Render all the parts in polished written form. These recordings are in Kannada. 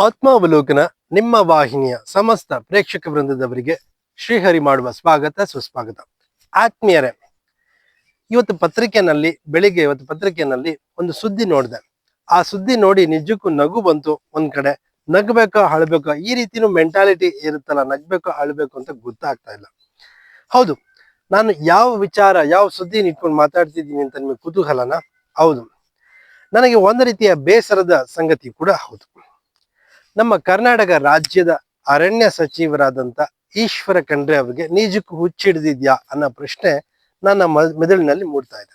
ಆತ್ಮಾವಲೋಕನ ನಿಮ್ಮ ವಾಹಿನಿಯ ಸಮಸ್ತ ಪ್ರೇಕ್ಷಕ ವೃಂದದವರಿಗೆ ಶ್ರೀಹರಿ ಮಾಡುವ ಸ್ವಾಗತ ಸುಸ್ವಾಗತ. ಆತ್ಮೀಯರೇ, ಇವತ್ತು ಪತ್ರಿಕೆಯಲ್ಲಿ ಒಂದು ಸುದ್ದಿ ನೋಡಿದೆ. ಆ ಸುದ್ದಿ ನೋಡಿ ನಿಜಕ್ಕೂ ನಗು ಬಂತು. ಒಂದ್ ಕಡೆ ನಗ್ಬೇಕೋ ಅಳ್ಬೇಕೋ ಈ ರೀತಿನೂ ಮೆಂಟಾಲಿಟಿ ಇರುತ್ತಲ್ಲ, ನಗ್ಬೇಕೋ ಅಳ್ಬೇಕು ಅಂತ ಗೊತ್ತಾಗ್ತಾ ಇಲ್ಲ. ಹೌದು, ನಾನು ಯಾವ ಸುದ್ದಿ ಇಟ್ಕೊಂಡು ಮಾತಾಡ್ತಿದ್ದೀನಿ ಅಂತ ನಿಮಗೆ ಕುತೂಹಲನ? ಹೌದು, ನನಗೆ ಒಂದು ರೀತಿಯ ಬೇಸರದ ಸಂಗತಿ ಕೂಡ ಹೌದು. ನಮ್ಮ ಕರ್ನಾಟಕ ರಾಜ್ಯದ ಅರಣ್ಯ ಸಚಿವರಾದಂತ ಈಶ್ವರ ಖಂಡ್ರೆ ಅವರಿಗೆ ನಿಜಕ್ಕೂ ಹುಚ್ಚಿಡ್ದಿದ್ಯಾ ಅನ್ನೋ ಪ್ರಶ್ನೆ ನನ್ನ ಮೆದುಳಿನಲ್ಲಿ ಮೂಡ್ತಾ ಇದೆ.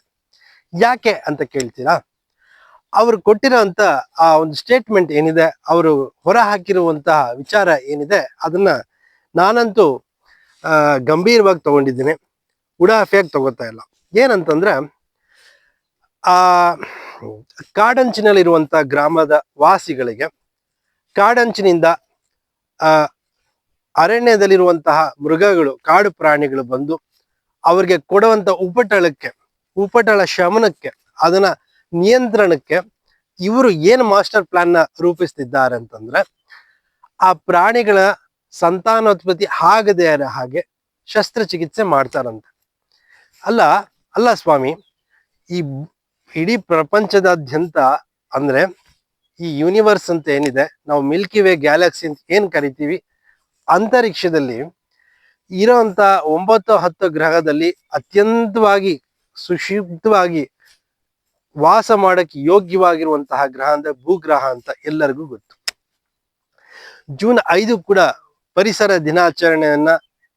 ಯಾಕೆ ಅಂತ ಕೇಳ್ತೀರಾ? ಅವರು ಕೊಟ್ಟಿರೋಂತ ಆ ಒಂದು ಸ್ಟೇಟ್ಮೆಂಟ್ ಏನಿದೆ, ಅವರು ಹೊರ ಹಾಕಿರುವಂತಹ ವಿಚಾರ ಏನಿದೆ, ಅದನ್ನ ನಾನಂತೂ ಗಂಭೀರವಾಗಿ ತಗೊಂಡಿದ್ದೀನಿ, ಉಡಾಫಿಯಾಗಿ ತಗೋತಾ ಇಲ್ಲ. ಏನಂತಂದ್ರೆ, ಆ ಕಾಡಂಚಿನಲ್ಲಿರುವಂತ ಗ್ರಾಮದ ವಾಸಿಗಳಿಗೆ ಕಾಡಂಚಿನಿಂದ ಅರಣ್ಯದಲ್ಲಿರುವಂತಹ ಮೃಗಗಳು, ಕಾಡು ಪ್ರಾಣಿಗಳು ಬಂದು ಅವ್ರಿಗೆ ಕೊಡುವಂತ ಉಪಟಳ ಶಮನಕ್ಕೆ, ಅದನ್ನ ನಿಯಂತ್ರಣಕ್ಕೆ ಇವರು ಏನು ಮಾಸ್ಟರ್ ಪ್ಲಾನ್ ನ ರೂಪಿಸ್ತಿದ್ದಾರೆ ಅಂತಂದ್ರೆ, ಆ ಪ್ರಾಣಿಗಳ ಸಂತಾನೋತ್ಪತ್ತಿ ಆಗದೆ ಇರೋ ಹಾಗೆ ಶಸ್ತ್ರಚಿಕಿತ್ಸೆ ಮಾಡ್ತಾರಂತೆ. ಅಲ್ಲ ಸ್ವಾಮಿ, ಈ ಇಡೀ ಪ್ರಪಂಚದಾದ್ಯಂತ ಅಂದ್ರೆ ಈ ಯೂನಿವರ್ಸ್ ಅಂತ ಏನಿದೆ, ನಾವು ಮಿಲ್ಕಿ ವೇ ಗ್ಯಾಲಕ್ಸಿ ಅಂತ ಏನ್ ಕರಿತೀವಿ, ಅಂತರಿಕ್ಷದಲ್ಲಿ ಇರೋಂತ 9-10 ಗ್ರಹದಲ್ಲಿ ಅತ್ಯಂತವಾಗಿ ಸುಶುದ್ಧವಾಗಿ ವಾಸ ಮಾಡಕ್ಕೆ ಯೋಗ್ಯವಾಗಿರುವಂತಹ ಗ್ರಹ ಅಂದ್ರೆ ಭೂಗ್ರಹ ಅಂತ ಎಲ್ಲರಿಗೂ ಗೊತ್ತು. ಜೂನ್ 5 ಕೂಡ ಪರಿಸರ ದಿನಾಚರಣೆಯನ್ನ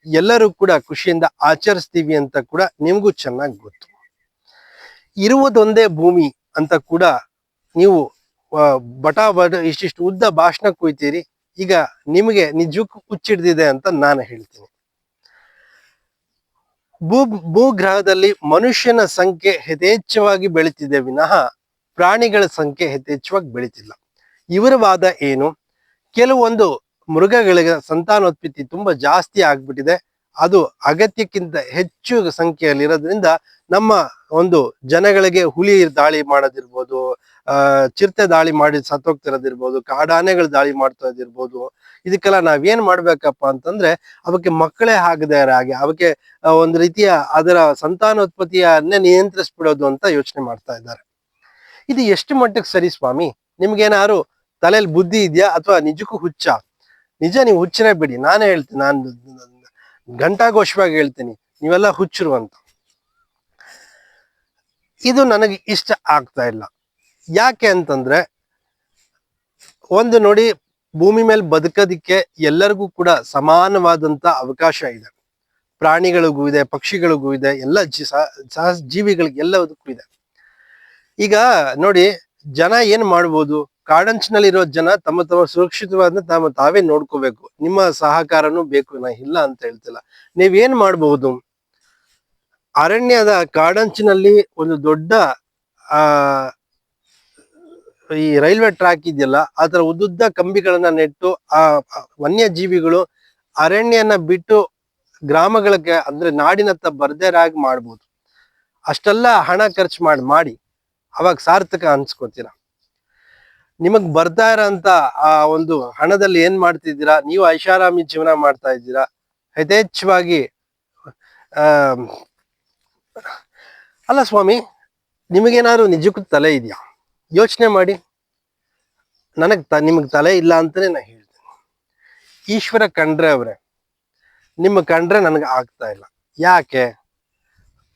ಎಲ್ಲರೂ ಕೂಡ ಖುಷಿಯಿಂದ ಆಚರಿಸ್ತೀವಿ ಅಂತ ಕೂಡ ನಿಮ್ಗೂ ಚೆನ್ನಾಗಿ ಗೊತ್ತು. ಇರುವುದೊಂದೇ ಭೂಮಿ ಅಂತ ಕೂಡ ನೀವು ಇಷ್ಟಿಷ್ಟು ಉದ್ದ ಭಾಷಣ ಕುಯ್ತೀರಿ. ಈಗ ನಿಮಗೆ ನಿಜಕ್ಕೂ ಹುಚ್ಚಿಡ್ದಿದೆ ಅಂತ ನಾನು ಹೇಳ್ತೀನಿ. ಭೂಗ್ರಹದಲ್ಲಿ ಮನುಷ್ಯನ ಸಂಖ್ಯೆ ಯಥೇಚ್ಛವಾಗಿ ಬೆಳೀತಿದೆ ವಿನಃ ಪ್ರಾಣಿಗಳ ಸಂಖ್ಯೆ ಯಥೇಚ್ಛವಾಗಿ ಬೆಳೀತಿಲ್ಲ. ಇವರ ವಾದ ಏನು? ಕೆಲವೊಂದು ಮೃಗಗಳಿಗೆ ಸಂತಾನೋತ್ಪತ್ತಿ ತುಂಬಾ ಜಾಸ್ತಿ ಆಗ್ಬಿಟ್ಟಿದೆ, ಅದು ಅಗತ್ಯಕ್ಕಿಂತ ಹೆಚ್ಚು ಸಂಖ್ಯೆಯಲ್ಲಿರೋದ್ರಿಂದ ನಮ್ಮ ಒಂದು ಜನಗಳಿಗೆ ಹುಲಿ ದಾಳಿ ಮಾಡೋದಿರ್ಬೋದು, ಚಿರತೆ ದಾಳಿ ಮಾಡಿ ಸತ್ತೋಗ್ತಿರೋದಿರ್ಬೋದು, ಕಾಡಾನೆಗಳು ದಾಳಿ ಮಾಡ್ತಾ ಇದಿರ್ಬೋದು. ಇದಕ್ಕೆಲ್ಲ ನಾವೇನ್ ಮಾಡ್ಬೇಕಪ್ಪ ಅಂತಂದ್ರೆ, ಅವಕ್ಕೆ ಮಕ್ಕಳೇ ಆಗದೆ ಹಾಗೆ ಅವಕ್ಕೆ ಒಂದು ರೀತಿಯ ಅದರ ಸಂತಾನೋತ್ಪತ್ತಿಯನ್ನೇ ನಿಯಂತ್ರಿಸ್ಬಿಡೋದು ಅಂತ ಯೋಚನೆ ಮಾಡ್ತಾ ಇದ್ದಾರೆ. ಇದು ಎಷ್ಟು ಮಟ್ಟಕ್ಕೆ ಸರಿ ಸ್ವಾಮಿ? ನಿಮ್ಗೇನಾದ್ರು ತಲೆಯಲ್ಲಿ ಬುದ್ಧಿ ಇದೆಯಾ ಅಥವಾ ನಿಜಕ್ಕೂ ಹುಚ್ಚ? ನಿಜ, ನೀವು ಹುಚ್ಚನೇ ಬಿಡಿ, ನಾನೇ ಹೇಳ್ತೀನಿ, ನಾನು ಘಂಟಾಘೋಷವಾಗಿ ಹೇಳ್ತೀನಿ, ನೀವೆಲ್ಲ ಹುಚ್ಚರು ಅಂತ. ಇದು ನನಗೆ ಇಷ್ಟ ಆಗ್ತಾ ಇಲ್ಲ. ಯಾಕೆ ಅಂತಂದ್ರೆ, ಒಂದು ನೋಡಿ, ಭೂಮಿ ಮೇಲೆ ಬದುಕೋದಿಕ್ಕೆ ಎಲ್ಲರಿಗೂ ಕೂಡ ಸಮಾನವಾದಂತ ಅವಕಾಶ ಇದೆ. ಪ್ರಾಣಿಗಳಿಗೂ ಇದೆ, ಪಕ್ಷಿಗಳಿಗೂ ಇದೆ, ಎಲ್ಲ ಸಹ ಜೀವಿಗಳಿಗೆ ಎಲ್ಲದಕ್ಕೂ ಇದೆ. ಈಗ ನೋಡಿ, ಜನ ಏನ್ ಮಾಡ್ಬೋದು, ಕಾಡಂಚಿನಲ್ಲಿರೋ ಜನ ತಮ್ಮ ಸುರಕ್ಷಿತವಾದ ತಾವೇ ನೋಡ್ಕೋಬೇಕು. ನಿಮ್ಮ ಸಹಕಾರನೂ ಬೇಕು, ನಾ ಇಲ್ಲ ಅಂತ ಹೇಳ್ತಿಲ್ಲ. ನೀವೇನ್ ಮಾಡಬಹುದು, ಅರಣ್ಯದ ಕಾಡಂಚಿನಲ್ಲಿ ಒಂದು ದೊಡ್ಡ ಈ ರೈಲ್ವೆ ಟ್ರ್ಯಾಕ್ ಇದೆಯಲ್ಲ, ಅದರ ಉದ್ದುದ್ದ ಕಂಬಿಗಳನ್ನ ನೆಟ್ಟು ಆ ವನ್ಯಜೀವಿಗಳು ಅರಣ್ಯನ ಬಿಟ್ಟು ಗ್ರಾಮಗಳಿಗೆ ಅಂದ್ರೆ ನಾಡಿನತ್ತ ಬರ್ದೇರಾಗಿ ಮಾಡ್ಬೋದು. ಅಷ್ಟೆಲ್ಲ ಹಣ ಖರ್ಚು ಮಾಡಿ ಅವಾಗ ಸಾರ್ಥಕ ಅನ್ಸ್ಕೊತೀರ. ನಿಮಗ್ ಬರ್ತಾ ಇರೋಂತ ಆ ಒಂದು ಹಣದಲ್ಲಿ ಏನ್ ಮಾಡ್ತಿದ್ದೀರಾ? ನೀವು ಐಷಾರಾಮಿ ಜೀವನ ಮಾಡ್ತಾ ಇದ್ದೀರಾ, ಯಥೇಚ್ಛವಾಗಿ. ಅಲ್ಲ ಸ್ವಾಮಿ, ನಿಮಗೇನಾದ್ರು ನಿಜಕ್ಕೂ ತಲೆ ಇದೆಯಾ? ಯೋಚನೆ ಮಾಡಿ. ನಿಮಗ್ ತಲೆ ಇಲ್ಲ ಅಂತಾನೆ ನಾ ಹೇಳ್ತೀನಿ. ಈಶ್ವರ ಖಂಡ್ರೆ ಅವ್ರೆ, ನಿಮ್ಮ ಕಂಡ್ರೆ ನನಗೆ ಆಗ್ತಾ ಇಲ್ಲ. ಯಾಕೆ?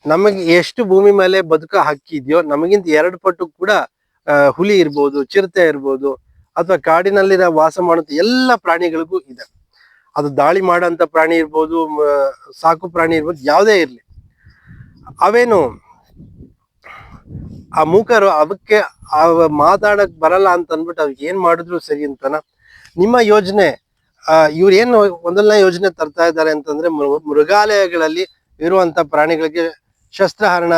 ನಮಗೆ ಎಷ್ಟು ಭೂಮಿ ಮೇಲೆ ಬದುಕೋ ಹಕ್ಕಿ ಇದೆಯೋ, ನಮಗಿಂತ 2 ಪಟ್ಟು ಕೂಡ ಹುಲಿ ಇರ್ಬೋದು, ಚಿರತೆ ಇರ್ಬೋದು, ಅಥವಾ ಕಾಡಿನಲ್ಲಿನ ವಾಸ ಮಾಡುವಂತ ಎಲ್ಲ ಪ್ರಾಣಿಗಳಿಗೂ ಇದೆ. ಅದು ದಾಳಿ ಮಾಡೋಂಥ ಪ್ರಾಣಿ ಇರ್ಬೋದು, ಸಾಕು ಪ್ರಾಣಿ ಇರ್ಬೋದು, ಯಾವುದೇ ಇರ್ಲಿ, ಅವೇನು ಆ ಮೂಕರು ಅವಕ್ಕೆ ಮಾತಾಡಕ್ ಬರಲ್ಲ ಅಂತ ಅಂದ್ಬಿಟ್ಟು ಅವ್ರಿಗೆ ಏನ್ ಮಾಡಿದ್ರು ಸರಿ ಅಂತನ? ನಿಮ್ಮ ಯೋಜನೆ, ಇವ್ರು ಏನು ಒಂದೊಂದನೇ ಯೋಜನೆ ತರ್ತಾ ಇದ್ದಾರೆ ಅಂತಂದ್ರೆ, ಮೃಗಾಲಯಗಳಲ್ಲಿ ಇರುವಂತ ಪ್ರಾಣಿಗಳಿಗೆ ಶಸ್ತ್ರಹರಣ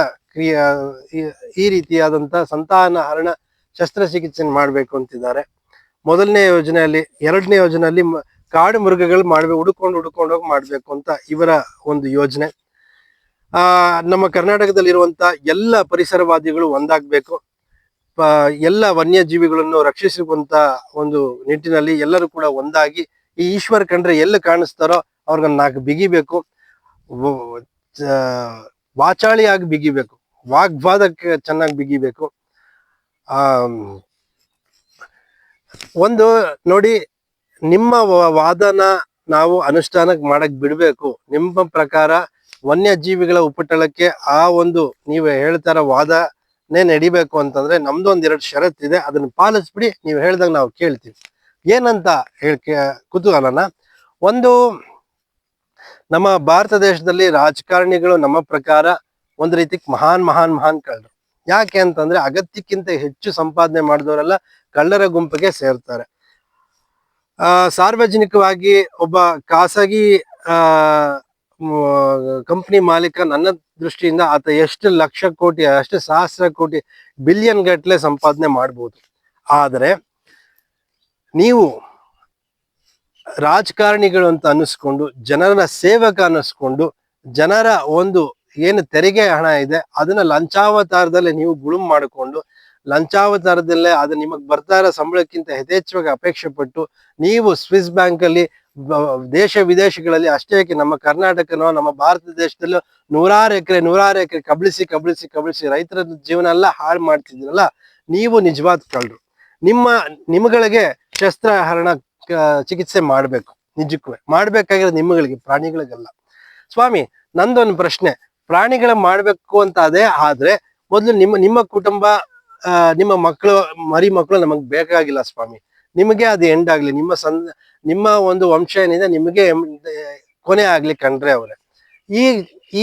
ಈ ರೀತಿಯಾದಂತ ಸಂತಾನಹರಣ ಶಸ್ತ್ರಚಿಕಿತ್ಸೆ ಮಾಡ್ಬೇಕು ಅಂತಿದ್ದಾರೆ. ಮೊದಲನೇ ಯೋಜನೆಯಲ್ಲಿ, 2ನೇ ಯೋಜನೆಯಲ್ಲಿ ಕಾಡು ಮೃಗಗಳು ಹುಡುಕೊಂಡು ಹೋಗಿ ಮಾಡ್ಬೇಕು ಅಂತ ಇವರ ಒಂದು ಯೋಜನೆ. ನಮ್ಮ ಕರ್ನಾಟಕದಲ್ಲಿರುವಂತ ಎಲ್ಲ ಪರಿಸರವಾದಿಗಳು ಒಂದಾಗ್ಬೇಕು. ಎಲ್ಲ ವನ್ಯಜೀವಿಗಳನ್ನು ರಕ್ಷಿಸುವಂತ ಒಂದು ನಿಟ್ಟಿನಲ್ಲಿ ಎಲ್ಲರೂ ಕೂಡ ಒಂದಾಗಿ ಈ ಈಶ್ವರ್ ಖಂಡ್ರೆ ಎಲ್ಲಿ ಕಾಣಿಸ್ತಾರೋ ಅವ್ರಿಗೆ 4 ಬಿಗಿಬೇಕು, ವಾಚಾಳಿಯಾಗಿ ಬಿಗಿಬೇಕು, ವಾಗ್ವಾದಕ್ಕೆ ಚೆನ್ನಾಗಿ ಬಿಗಿಬೇಕು. ಆ ಒಂದು ನೋಡಿ, ನಿಮ್ಮ ವಾದನ ನಾವು ಅನುಷ್ಠಾನಕ್ಕೆ ಮಾಡಕ್ ಬಿಡ್ಬೇಕು. ನಿಮ್ಮ ಪ್ರಕಾರ ವನ್ಯಜೀವಿಗಳ ಉಪಟಳಕ್ಕೆ ಆ ಒಂದು ನೀವು ಹೇಳ್ತಾರ ವಾದನೇ ನಡಿಬೇಕು ಅಂತಂದ್ರೆ ನಮ್ದು 2 ಷರತ್ತಿದೆ, ಅದನ್ನ ಪಾಲಿಸ್ಬಿಡಿ. ನೀವು ಹೇಳ್ದಾಗ ನಾವು ಕೇಳ್ತೀವಿ. ಏನಂತ ಕುತೂಹಲನ, ಒಂದು, ನಮ್ಮ ಭಾರತ ದೇಶದಲ್ಲಿ ರಾಜಕಾರಣಿಗಳು ನಮ್ಮ ಪ್ರಕಾರ ಒಂದು ರೀತಿ ಮಹಾನ್ ಕಳ್ಳರು. ಯಾಕೆ ಅಂತಂದ್ರೆ ಅಗತ್ಯಕ್ಕಿಂತ ಹೆಚ್ಚು ಸಂಪಾದನೆ ಮಾಡಿದವರೆಲ್ಲ ಕಳ್ಳರ ಗುಂಪಿಗೆ ಸೇರ್ತಾರೆ. ಸಾರ್ವಜನಿಕವಾಗಿ ಒಬ್ಬ ಖಾಸಗಿ ಕಂಪನಿ ಮಾಲೀಕ, ನನ್ನ ದೃಷ್ಟಿಯಿಂದ ಆತ ಎಷ್ಟು ಲಕ್ಷ ಕೋಟಿ, ಎಷ್ಟು ಸಹಸ್ರ ಕೋಟಿ, ಬಿಲಿಯನ್ ಗಟ್ಟಲೆ ಸಂಪಾದನೆ ಮಾಡ್ಬೋದು. ಆದರೆ ನೀವು ರಾಜಕಾರಣಿಗಳು ಅಂತ ಅನ್ನಿಸ್ಕೊಂಡು, ಜನರ ಸೇವಕ ಅನ್ನಿಸ್ಕೊಂಡು, ಜನರ ಒಂದು ಏನು ತೆರಿಗೆ ಹಣ ಇದೆ ಅದನ್ನ ಲಂಚಾವತಾರದಲ್ಲಿ ನೀವು ಗುಳುಂ ಮಾಡಿಕೊಂಡು, ಲಂಚಾವತಾರದಲ್ಲೇ ಅದು ನಿಮಗ್ ಬರ್ತಾ ಇರೋ ಸಂಬಳಕ್ಕಿಂತ ಯಥೇಚ್ಛವಾಗಿ ಅಪೇಕ್ಷೆ ಪಟ್ಟು ನೀವು ಸ್ವಿಸ್ ಬ್ಯಾಂಕ್ ಅಲ್ಲಿ ದೇಶ ವಿದೇಶಗಳಲ್ಲಿ, ಅಷ್ಟೇ ನಮ್ಮ ಕರ್ನಾಟಕನೋ ನಮ್ಮ ಭಾರತ ದೇಶದಲ್ಲೂ ನೂರಾರು ಎಕರೆ ಕಬಳಿಸಿ ರೈತರ ಜೀವನ ಎಲ್ಲ ಹಾಳು ಮಾಡ್ತಿದ್ದೀರಲ್ಲ, ನೀವು ನಿಜವಾದ ಕಳ್ಳರು. ನಿಮ್ಮಗಳಿಗೆ ಶಸ್ತ್ರಹರಣ ಚಿಕಿತ್ಸೆ ಮಾಡ್ಬೇಕು, ನಿಜಕ್ಕೂ ಮಾಡ್ಬೇಕಾಗಿರೋದು ನಿಮ್ಮಗಳಿಗೆ, ಪ್ರಾಣಿಗಳಿಗೆಲ್ಲ. ಸ್ವಾಮಿ, ನಂದೊಂದು ಪ್ರಶ್ನೆ, ಪ್ರಾಣಿಗಳ ಮಾಡ್ಬೇಕು ಅಂತ ಅದೇ ಆದ್ರೆ ಮೊದ್ಲು ನಿಮ್ಮ ಕುಟುಂಬ, ನಿಮ್ಮ ಮಕ್ಕಳು, ಮರಿ ಮಕ್ಕಳು ನಮಗ್ ಬೇಕಾಗಿಲ್ಲ ಸ್ವಾಮಿ. ನಿಮಗೆ ಅದು ಎಂಡ್ ಆಗ್ಲಿ, ನಿಮ್ಮ ಒಂದು ವಂಶ ಏನಿದೆ ನಿಮಗೆ ಕೊನೆ ಆಗ್ಲಿ ಖಂಡ್ರೆ ಅವ್ರೆ.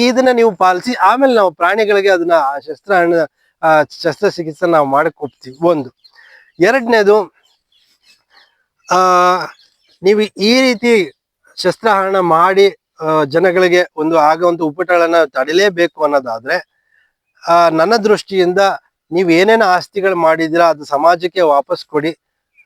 ಇದನ್ನ ನೀವು ಪಾಲಿಸಿ, ಆಮೇಲೆ ನಾವು ಪ್ರಾಣಿಗಳಿಗೆ ಅದನ್ನ ಶಸ್ತ್ರಚಿಕಿತ್ಸೆ ನಾವು ಮಾಡಕ್ ಹೋಗ್ತೀವಿ. ಒಂದು. ಎರಡನೇದು, ನೀವು ಈ ರೀತಿ ಶಸ್ತ್ರಹರಣ ಮಾಡಿ ಜನಗಳಿಗೆ ಆಗುವಂತ ಉಪಟಳನ ತಡಿಲೇಬೇಕು ಅನ್ನೋದಾದ್ರೆ, ನನ್ನ ದೃಷ್ಟಿಯಿಂದ ನೀವ್ ಏನೇನು ಆಸ್ತಿಗಳು ಮಾಡಿದಿರಾ ಅದು ಸಮಾಜಕ್ಕೆ ವಾಪಸ್ ಕೊಡಿ.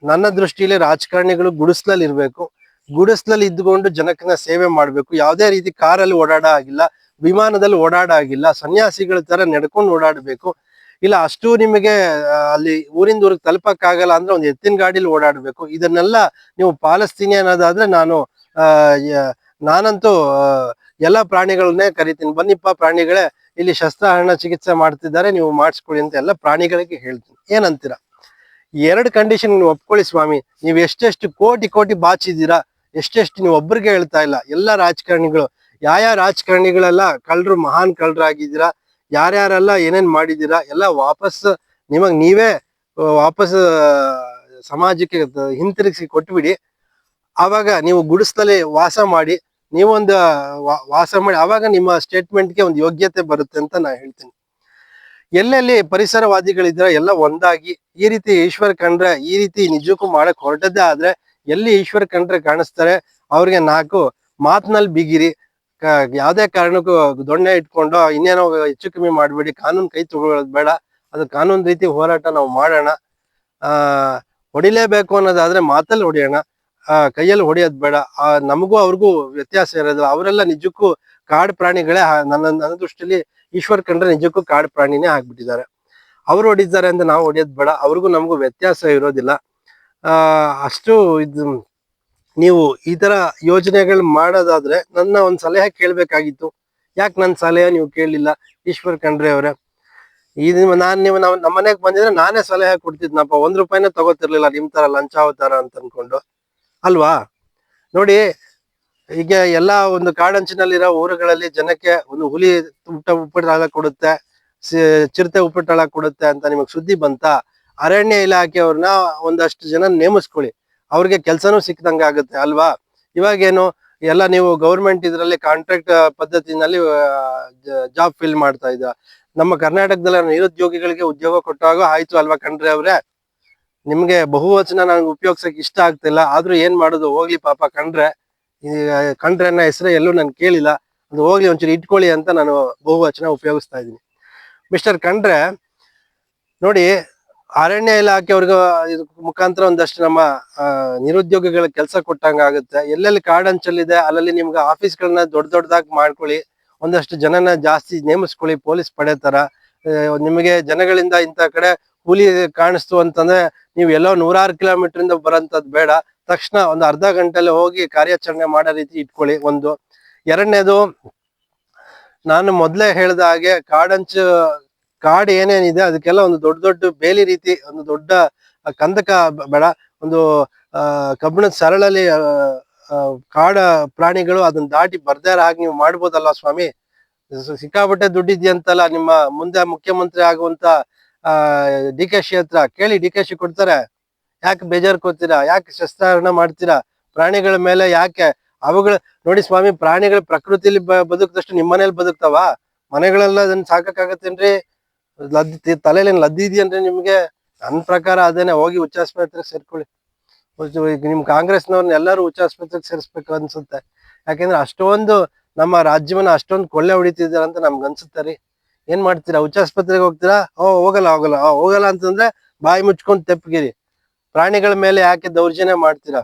ನನ್ನ ದೃಷ್ಟಿಯಲ್ಲಿ ರಾಜಕಾರಣಿಗಳು ಗುಡಿಸ್ಲಲ್ಲಿ ಇರ್ಬೇಕು, ಗುಡಿಸ್ಲಲ್ಲಿ ಇದ್ದುಕೊಂಡು ಜನಕನ್ನ ಸೇವೆ ಮಾಡ್ಬೇಕು. ಯಾವುದೇ ರೀತಿ ಕಾರಲ್ಲಿ ಓಡಾಡ ಆಗಿಲ್ಲ, ವಿಮಾನದಲ್ಲಿ ಓಡಾಡ ಆಗಿಲ್ಲ, ಸನ್ಯಾಸಿಗಳ ತರ ನಡ್ಕೊಂಡು ಓಡಾಡ್ಬೇಕು. ಇಲ್ಲ ಅಷ್ಟು ನಿಮಗೆ ಅಲ್ಲಿ ಊರಿಂದ ಊರಿಗೆ ತಲುಪಕ್ಕಾಗಲ್ಲ ಅಂದ್ರೆ ಒಂದು ಎತ್ತಿನ ಗಾಡಿಲಿ ಓಡಾಡ್ಬೇಕು. ಇದನ್ನೆಲ್ಲ ನೀವು ಪಾಲಿಸ್ತೀನಿ ಅನ್ನೋದಾದ್ರೆ ನಾನಂತೂ ಎಲ್ಲ ಪ್ರಾಣಿಗಳನ್ನೇ ಕರಿತೀನಿ, ಬನ್ನಿಪ್ಪ ಪ್ರಾಣಿಗಳೇ, ಇಲ್ಲಿ ಶಸ್ತ್ರಹರಣ ಚಿಕಿತ್ಸೆ ಮಾಡ್ತಿದ್ದಾರೆ, ನೀವು ಮಾಡಿಸ್ಕೊಳ್ಳಿ ಅಂತ ಎಲ್ಲ ಪ್ರಾಣಿಗಳಿಗೆ ಹೇಳ್ತೀನಿ. ಏನಂತೀರಾ? 2 ಕಂಡೀಷನ್ ನೀವು ಒಪ್ಕೊಳ್ಳಿ ಸ್ವಾಮಿ. ನೀವು ಎಷ್ಟೆಷ್ಟು ಕೋಟಿ ಬಾಚಿದ್ದೀರಾ, ಎಷ್ಟೆಷ್ಟು ನೀವು ಒಬ್ಬರಿಗೆ ಹೇಳ್ತಾ ಇಲ್ಲ, ಎಲ್ಲ ರಾಜಕಾರಣಿಗಳು, ಯಾವ ರಾಜಕಾರಣಿಗಳೆಲ್ಲ ಕಳ್ಳರು, ಮಹಾನ್ ಕಳ್ಳರಾಗಿದ್ದೀರಾ, ಯಾರ್ಯಾರೆಲ್ಲ ಏನೇನ್ ಮಾಡಿದ್ದೀರಾ ಎಲ್ಲ ವಾಪಸ್ ನೀವೇ ವಾಪಸ್ ಸಮಾಜಕ್ಕೆ ಹಿಂತಿರುಗಿಸಿ ಕೊಟ್ಬಿಡಿ. ಆವಾಗ ನೀವು ಗುಡಿಸ್ದಲ್ಲೇ ವಾಸ ಮಾಡಿ, ನೀವೊಂದು ವಾಸ ಮಾಡಿ, ಆವಾಗ ನಿಮ್ಮ ಸ್ಟೇಟ್ಮೆಂಟ್ಗೆ ಒಂದು ಯೋಗ್ಯತೆ ಬರುತ್ತೆ ಅಂತ ನಾ ಹೇಳ್ತೀನಿ. ಎಲ್ಲೆಲ್ಲಿ ಪರಿಸರವಾದಿಗಳಿದ್ರೆ ಎಲ್ಲ ಒಂದಾಗಿ ಈ ರೀತಿ ಈಶ್ವರ್ ಖಂಡ್ರೆ ಈ ರೀತಿ ನಿಜಕ್ಕೂ ಮಾಡಕ್ ಹೊರಟದ್ದೇ ಆದ್ರೆ, ಎಲ್ಲಿ ಈಶ್ವರ್ ಖಂಡ್ರೆ ಕಾಣಿಸ್ತಾರೆ ಅವ್ರಿಗೆ 4 ಮಾತಿನಲ್ಲಿ ಬಿಗಿರಿ. ಯಾವ್ದೇ ಕಾರಣಕ್ಕೂ ದೊಣ್ಣೆ ಇಟ್ಕೊಂಡು ಇನ್ನೇನೋ ಹೆಚ್ಚು ಕಮ್ಮಿ ಮಾಡ್ಬೇಡಿ. ಕಾನೂನು ಕೈ ತಗೊಳ್ಳೋದು ಬೇಡ, ಅದು ಕಾನೂನು ರೀತಿ ಹೋರಾಟ ನಾವು ಮಾಡೋಣ. ಹೊಡಿಲೇಬೇಕು ಅನ್ನೋದಾದ್ರೆ ಮಾತಲ್ಲಿ ಹೊಡಿಯೋಣ, ಕೈಯಲ್ಲಿ ಹೊಡಿಯೋದ್ ಬೇಡ. ನಮಗೂ ಅವ್ರಿಗೂ ವ್ಯತ್ಯಾಸ ಇರೋದು. ಅವರೆಲ್ಲ ನಿಜಕ್ಕೂ ಕಾಡು ಪ್ರಾಣಿಗಳೇ. ನನ್ನ ದೃಷ್ಟಿಯಲ್ಲಿ ಈಶ್ವರ್ ಖಂಡ್ರೆ ನಿಜಕ್ಕೂ ಕಾಡು ಪ್ರಾಣಿನೇ ಆಗ್ಬಿಟ್ಟಿದ್ದಾರೆ. ಅವ್ರು ಹೊಡಿತಾರೆ ಅಂತ ನಾವು ಹೊಡಿಯೋದ್ ಬೇಡ, ಅವ್ರಿಗೂ ನಮಗೂ ವ್ಯತ್ಯಾಸ ಇರೋದಿಲ್ಲ. ಅಷ್ಟು ಇದು ನೀವು ಈ ತರ ಯೋಜನೆಗಳು ಮಾಡೋದಾದ್ರೆ ನನ್ನ ಒಂದ್ ಸಲಹೆ ಕೇಳ್ಬೇಕಾಗಿತ್ತು. ಯಾಕೆ ನನ್ನ ಸಲಹೆ ನೀವು ಕೇಳಲಿಲ್ಲ ಈಶ್ವರ್ ಖಂಡ್ರೆ ಅವರೇ? ನೀವು ನಮ್ಮ ಮನೆಗೆ ಬಂದಿದ್ರೆ ನಾನೇ ಸಲಹೆ ಕೊಡ್ತಿದ್ನಪ್ಪ, 1 ರೂಪಾಯಿನೇ ತಗೋತಿರ್ಲಿಲ್ಲ ನಿಮ್ ತರ ಲಂಚಾವತಾರ ಅಂತ ಅನ್ಕೊಂಡು, ಅಲ್ವಾ? ನೋಡಿ, ಈಗ ಎಲ್ಲಾ ಒಂದು ಕಾಡಂಚಿನಲ್ಲಿರೋ ಊರುಗಳಲ್ಲಿ ಜನಕ್ಕೆ ಒಂದು ಹುಲಿ ಉಪಟಳ ಕೊಡುತ್ತೆ, ಚಿರತೆ ಉಪಟಳ ಕೊಡುತ್ತೆ ಅಂತ ನಿಮಗ್ ಸುದ್ದಿ ಬಂತ, ಅರಣ್ಯ ಇಲಾಖೆಯವ್ರನ್ನ ಒಂದಷ್ಟು ಜನ ನೇಮಿಸ್ಕೊಳ್ಳಿ, ಅವ್ರಿಗೆ ಕೆಲ್ಸನೂ ಸಿಕ್ಕದಂಗ ಆಗುತ್ತೆ, ಅಲ್ವಾ? ಇವಾಗೇನು ಎಲ್ಲ ನೀವು ಗೌರ್ಮೆಂಟ್ ಇದ್ರಲ್ಲಿ ಕಾಂಟ್ರಾಕ್ಟ್ ಪದ್ಧತಿನಲ್ಲಿ ಜಾಬ್ ಫಿಲ್ ಮಾಡ್ತಾ ಇದ್ದ. ನಮ್ಮ ಕರ್ನಾಟಕದಲ್ಲಿ ನಿರುದ್ಯೋಗಿಗಳಿಗೆ ಉದ್ಯೋಗ ಕೊಟ್ಟಾಗ ಆಯ್ತು ಅಲ್ವಾ ಖಂಡ್ರೆ ಅವ್ರೆ? ನಿಮ್ಗೆ ಬಹುವಚನ ನನಗೆ ಉಪಯೋಗಿಸಕ್ ಇಷ್ಟ ಆಗ್ತಿಲ್ಲ, ಆದ್ರೂ ಏನ್ ಮಾಡೋದು, ಹೋಗ್ಲಿ ಪಾಪ ಖಂಡ್ರೆ ಅನ್ನೋ ಹೆಸರು ಎಲ್ಲೂ ನಾನು ಕೇಳಿಲ್ಲ, ಅದು ಹೋಗ್ಲಿ, ಒಂಚೂರು ಇಟ್ಕೊಳ್ಳಿ ಅಂತ ನಾನು ಬಹುವಚನ ಉಪಯೋಗಿಸ್ತಾ ಇದ್ದೀನಿ. ಮಿಸ್ಟರ್ ಖಂಡ್ರೆ ನೋಡಿ, ಅರಣ್ಯ ಇಲಾಖೆಯವ್ರಿಗೆ ಮುಖಾಂತರ ಒಂದಷ್ಟು ನಮ್ಮ ನಿರುದ್ಯೋಗಿಗಳ ಕೆಲಸ ಕೊಟ್ಟಂಗ ಆಗುತ್ತೆ. ಎಲ್ಲೆಲ್ಲಿ ಕಾಡಂಚಲ್ಲಿದೆ ಅಲ್ಲಲ್ಲಿ ನಿಮ್ಗೆ ಆಫೀಸ್ಗಳನ್ನ ದೊಡ್ಡದಾಗಿ ಮಾಡ್ಕೊಳ್ಳಿ, ಒಂದಷ್ಟು ಜನನ ಜಾಸ್ತಿ ನೇಮಿಸ್ಕೊಳ್ಳಿ, ಪೊಲೀಸ್ ಪಡೆ ತರ. ನಿಮಗೆ ಜನಗಳಿಂದ ಇಂಥ ಕಡೆ ಹುಲಿ ಕಾಣಿಸ್ತು ಅಂತಂದ್ರೆ ನೀವು ಎಲ್ಲೋ 100 ಕಿಲೋಮೀಟರ್ ಇಂದ ಬರೋಂಥದ್ದು ಬೇಡ, ತಕ್ಷಣ ಒಂದು ಅರ್ಧ ಗಂಟೆಲಿ ಹೋಗಿ ಕಾರ್ಯಾಚರಣೆ ಮಾಡೋ ರೀತಿ ಇಟ್ಕೊಳ್ಳಿ. ಒಂದು ಎರಡನೇದು, ನಾನು ಮೊದ್ಲೇ ಹೇಳ್ದ ಹಾಗೆ ಕಾಡು ಏನೇನಿದೆ ಅದಕ್ಕೆಲ್ಲ ಒಂದು ದೊಡ್ಡ ದೊಡ್ಡ ಬೇಲಿ ರೀತಿ, ಒಂದು ದೊಡ್ಡ ಕಂದಕ ಬೇಡ, ಒಂದು ಕಬ್ಬಿಣದ ಸರಳಲ್ಲಿ ಕಾಡ ಪ್ರಾಣಿಗಳು ಅದನ್ನ ದಾಟಿ ಬರ್ದಾರ ಹಾಗೆ ನೀವು ಮಾಡ್ಬೋದಲ್ಲ ಸ್ವಾಮಿ. ಸಿಕ್ಕಾಪಟ್ಟೆ ದುಡ್ಡಿದ್ಯಂತಲ್ಲ ನಿಮ್ಮ ಮುಂದೆ ಮುಖ್ಯಮಂತ್ರಿ ಆಗುವಂತ ಡಿ ಕೆ ಶಿ ಹತ್ರ ಕೇಳಿ, ಡಿ ಕೆ ಶಿ ಕೊಡ್ತಾರೆ. ಯಾಕೆ ಬೇಜಾರ್ಕೋತೀರಾ? ಯಾಕೆ ಶಸ್ತ್ರಾರಣ ಮಾಡ್ತೀರಾ? ಪ್ರಾಣಿಗಳ ಮೇಲೆ ಯಾಕೆ? ಅವುಗಳು ನೋಡಿ ಸ್ವಾಮಿ, ಪ್ರಾಣಿಗಳು ಪ್ರಕೃತಿಲಿ ಬದುಕದಷ್ಟು ನಿಮ್ಮ ಮನೇಲಿ ಬದುಕ್ತಾವ? ಮನೆಗಳೆಲ್ಲ ಅದನ್ನ ಸಾಕಾಗತ್ತೇನ್ರಿ? ತಲೆಯಲ್ಲಿ ಲದ್ದಿದ್ಯನ್ರಿ ನಿಮ್ಗೆ? ನನ್ನ ಪ್ರಕಾರ ಅದೇನೆ, ಹೋಗಿ ಹುಚ್ಚಾಸ್ಪತ್ರೆಗೆ ಸೇರ್ಕೊಳ್ಳಿ. ಈಗ ನಿಮ್ ಕಾಂಗ್ರೆಸ್ನವ್ರನ್ನ ಎಲ್ಲರೂ ಹುಚ್ಚಾಸ್ಪತ್ರೆಗೆ ಸೇರಿಸ್ಬೇಕು ಅನ್ಸುತ್ತೆ. ಯಾಕೆಂದ್ರೆ ಅಷ್ಟೊಂದು ನಮ್ಮ ರಾಜ್ಯವನ್ನ ಅಷ್ಟೊಂದು ಕೊಳ್ಳೆ ಹೊಡಿತಿದಾರ ಅಂತ ನಮ್ಗೆ ಅನ್ಸುತ್ತೆ ರೀ. ಏನ್ ಮಾಡ್ತೀರಾ? ಹುಚ್ಚಾಸ್ಪತ್ರೆಗೆ ಹೋಗ್ತೀರಾ? ಹೋಗಲ್ಲ ಅಂತಂದ್ರೆ ಬಾಯಿ ಮುಚ್ಕೊಂಡ್ ತೆಪ್ಪಗಿರಿ. ಪ್ರಾಣಿಗಳ ಮೇಲೆ ಯಾಕೆ ದೌರ್ಜನ್ಯ ಮಾಡ್ತೀರಾ?